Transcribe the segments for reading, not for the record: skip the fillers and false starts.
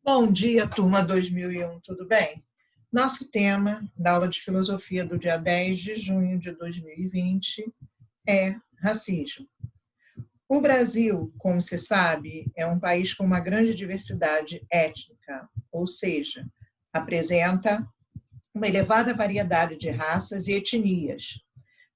Bom dia, turma 2001, tudo bem? Nosso tema da aula de filosofia do dia 10 de junho de 2020 é racismo. O Brasil, como se sabe, é um país com uma grande diversidade étnica, ou seja, apresenta uma elevada variedade de raças e etnias.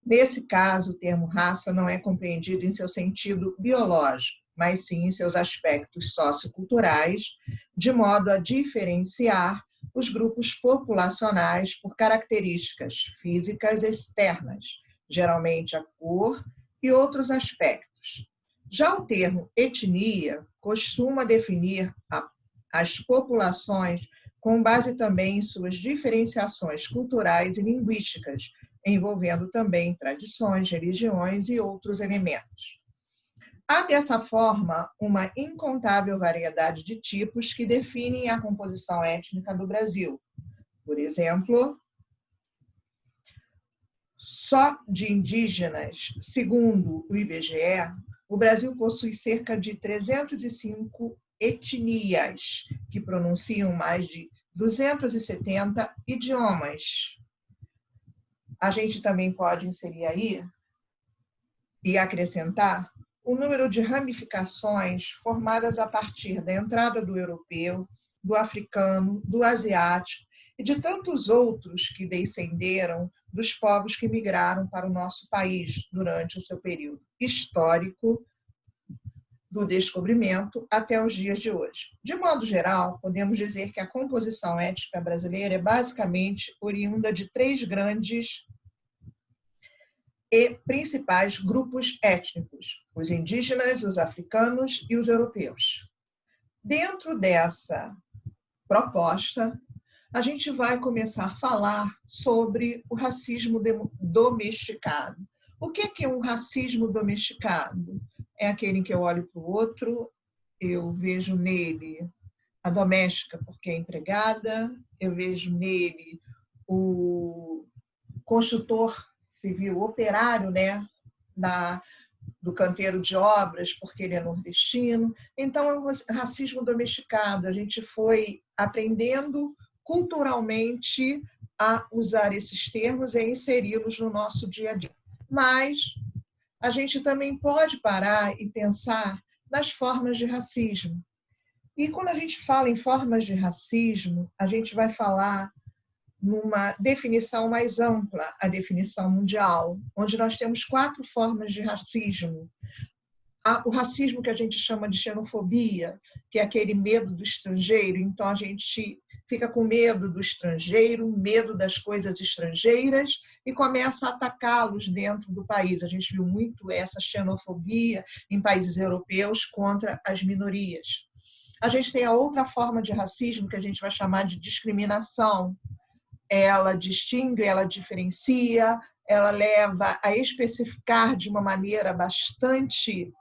Nesse caso, o termo raça não é compreendido em seu sentido biológico, mas sim em seus aspectos socioculturais, de modo a diferenciar os grupos populacionais por características físicas externas, geralmente a cor e outros aspectos. Já o termo etnia costuma definir as populações com base também em suas diferenciações culturais e linguísticas, envolvendo também tradições, religiões e outros elementos. Há, dessa forma, uma incontável variedade de tipos que definem a composição étnica do Brasil. Por exemplo, só de indígenas, segundo o IBGE, o Brasil possui cerca de 305 etnias, que pronunciam mais de 270 idiomas. A gente também pode inserir aí e acrescentar o número de ramificações formadas a partir da entrada do europeu, do africano, do asiático e de tantos outros que descenderam dos povos que migraram para o nosso país durante o seu período histórico do descobrimento até os dias de hoje. De modo geral, podemos dizer que a composição étnica brasileira é basicamente oriunda de três grandes e principais grupos étnicos: os indígenas, os africanos e os europeus. Dentro dessa proposta, a gente vai começar a falar sobre o racismo domesticado. O que é um racismo domesticado? É aquele em que eu olho para o outro, eu vejo nele a doméstica porque é empregada, eu vejo nele o construtor civil, operário, né, do canteiro de obras, porque ele é nordestino. Então, é um racismo domesticado. A gente foi aprendendo culturalmente a usar esses termos e inseri-los no nosso dia a dia. Mas a gente também pode parar e pensar nas formas de racismo. E quando a gente fala em formas de racismo, a gente vai falar numa definição mais ampla, a definição mundial, onde nós temos 4 formas de racismo. O racismo que a gente chama de xenofobia, que é aquele medo do estrangeiro, então a gente fica com medo do estrangeiro, medo das coisas estrangeiras e começa a atacá-los dentro do país. A gente viu muito essa xenofobia em países europeus contra as minorias. A gente tem a outra forma de racismo que a gente vai chamar de discriminação. Ela distingue, ela diferencia, ela leva a especificar de uma maneira bastante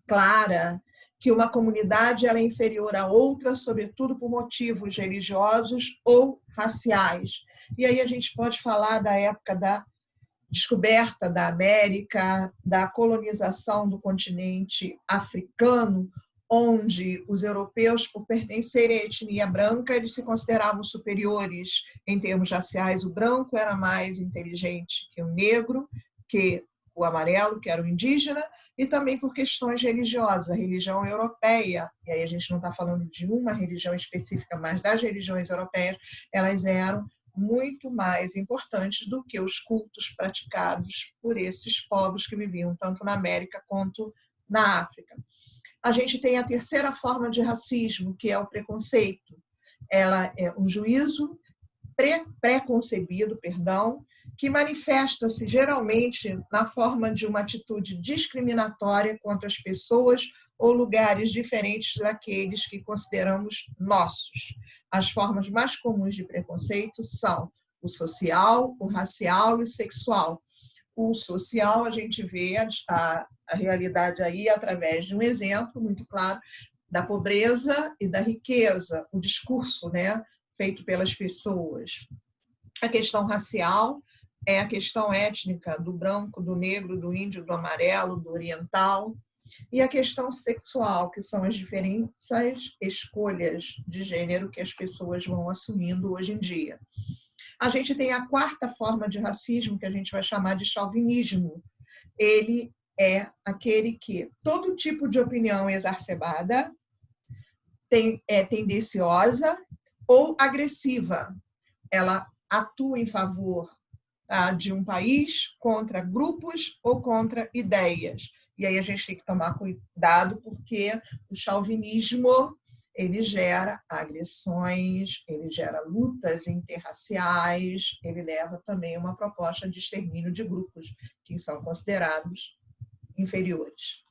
clara que uma comunidade ela é inferior a outra, sobretudo por motivos religiosos ou raciais. E aí a gente pode falar da época da descoberta da América, da colonização do continente africano, onde os europeus, por pertencerem à etnia branca, eles se consideravam superiores em termos raciais. O branco era mais inteligente que o negro, que o amarelo, que era o indígena, e também por questões religiosas, a religião europeia, e aí a gente não está falando de uma religião específica, mas das religiões europeias, elas eram muito mais importantes do que os cultos praticados por esses povos que viviam tanto na América quanto na África. A gente tem a terceira forma de racismo, que é o preconceito. Ela é um juízo preconcebido, que manifesta-se geralmente na forma de uma atitude discriminatória contra as pessoas ou lugares diferentes daqueles que consideramos nossos. As formas mais comuns de preconceito são o social, o racial e o sexual. O social, a gente vê a realidade aí através de um exemplo muito claro da pobreza e da riqueza, o discurso, né, feito pelas pessoas. A questão racial é a questão étnica do branco, do negro, do índio, do amarelo, do oriental. e a questão sexual, que são as diferentes escolhas de gênero que as pessoas vão assumindo hoje em dia. A gente tem a quarta forma de racismo, que a gente vai chamar de chauvinismo. Ele é aquele que todo tipo de opinião exacerbada, é tendenciosa ou agressiva, ela atua em favor de um país contra grupos ou contra ideias. E aí a gente tem que tomar cuidado, porque o chauvinismo ele gera agressões, ele gera lutas interraciais, ele leva também uma proposta de extermínio de grupos que são considerados inferiores.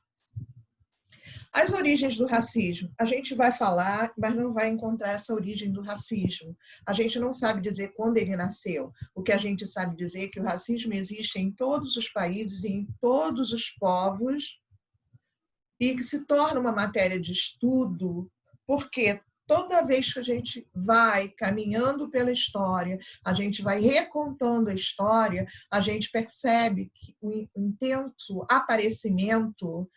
As origens do racismo. A gente vai falar, mas não vai encontrar essa origem do racismo. A gente não sabe dizer quando ele nasceu. O que a gente sabe dizer é que o racismo existe em todos os países e em todos os povos e que se torna uma matéria de estudo, porque toda vez que a gente vai caminhando pela história, a gente vai recontando a história, a gente percebe que o intenso aparecimento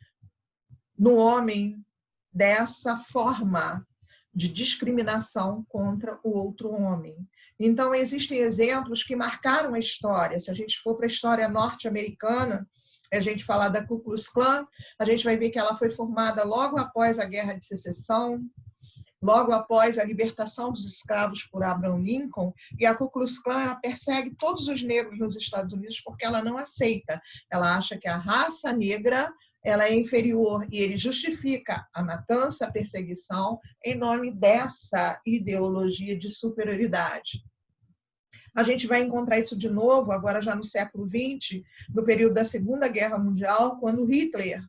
no homem dessa forma de discriminação contra o outro homem. Então, existem exemplos que marcaram a história. Se a gente for para a história norte-americana, a gente falar da Ku Klux Klan, a gente vai ver que ela foi formada logo após a Guerra de Secessão, logo após a libertação dos escravos por Abraham Lincoln, e a Ku Klux Klan ela persegue todos os negros nos Estados Unidos porque ela não aceita. Ela acha que a raça negra ela é inferior e ele justifica a matança, a perseguição em nome dessa ideologia de superioridade. A gente vai encontrar isso de novo, agora já no século XX, no período da Segunda Guerra Mundial, quando Hitler,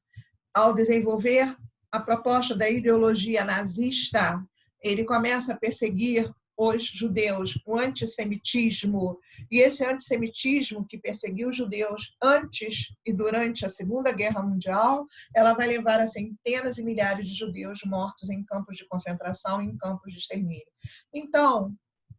ao desenvolver a proposta da ideologia nazista, ele começa a perseguir os judeus, o antissemitismo. E esse antissemitismo que perseguiu os judeus antes e durante a Segunda Guerra Mundial, ela vai levar a centenas e milhares de judeus mortos em campos de concentração e em campos de extermínio. Então,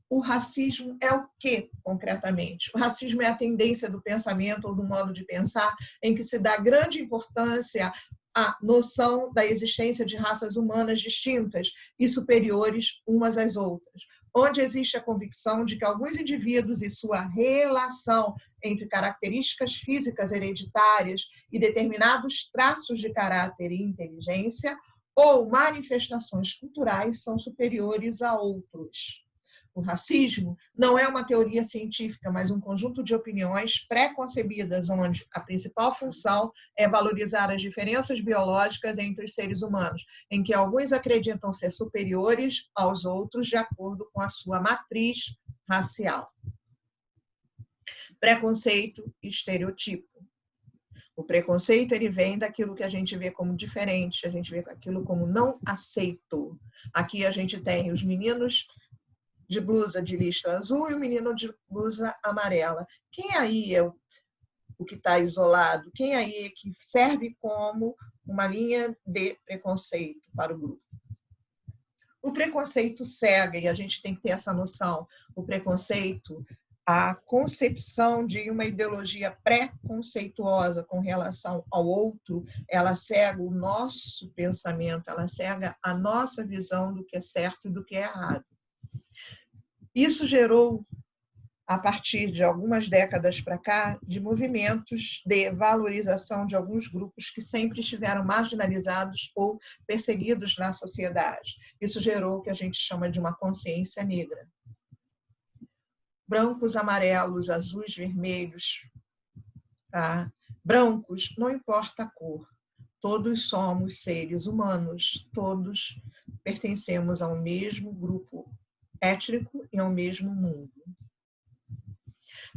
o racismo é o quê, concretamente? O racismo é a tendência do pensamento ou do modo de pensar em que se dá grande importância à noção da existência de raças humanas distintas e superiores umas às outras, onde existe a convicção de que alguns indivíduos e sua relação entre características físicas hereditárias e determinados traços de caráter e inteligência ou manifestações culturais são superiores a outros. O racismo não é uma teoria científica, mas um conjunto de opiniões pré-concebidas, onde a principal função é valorizar as diferenças biológicas entre os seres humanos, em que alguns acreditam ser superiores aos outros de acordo com a sua matriz racial. Preconceito e estereotipo. O preconceito ele vem daquilo que a gente vê como diferente, a gente vê aquilo como não aceito. Aqui a gente tem os meninos de blusa de listra azul e o menino de blusa amarela. Quem aí é o que está isolado? Quem aí é que serve como uma linha de preconceito para o grupo? O preconceito cega, e a gente tem que ter essa noção, o preconceito, a concepção de uma ideologia pré-conceituosa com relação ao outro, ela cega o nosso pensamento, ela cega a nossa visão do que é certo e do que é errado. Isso gerou, a partir de algumas décadas para cá, de movimentos de valorização de alguns grupos que sempre estiveram marginalizados ou perseguidos na sociedade. Isso gerou o que a gente chama de uma consciência negra. Brancos, amarelos, azuis, vermelhos, tá? Brancos, não importa a cor. Todos somos seres humanos, todos pertencemos ao mesmo grupo étnico e ao mesmo mundo.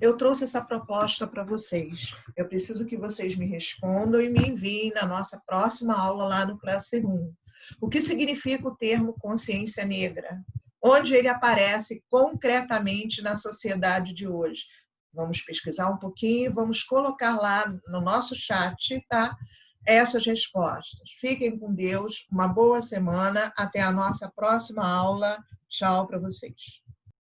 Eu trouxe essa proposta para vocês. Eu preciso que vocês me respondam e me enviem na nossa próxima aula lá no Classroom. O que significa o termo consciência negra? Onde ele aparece concretamente na sociedade de hoje? Vamos pesquisar um pouquinho, vamos colocar lá no nosso chat, tá? Essas respostas. Fiquem com Deus, uma boa semana, até a nossa próxima aula. Tchau para vocês.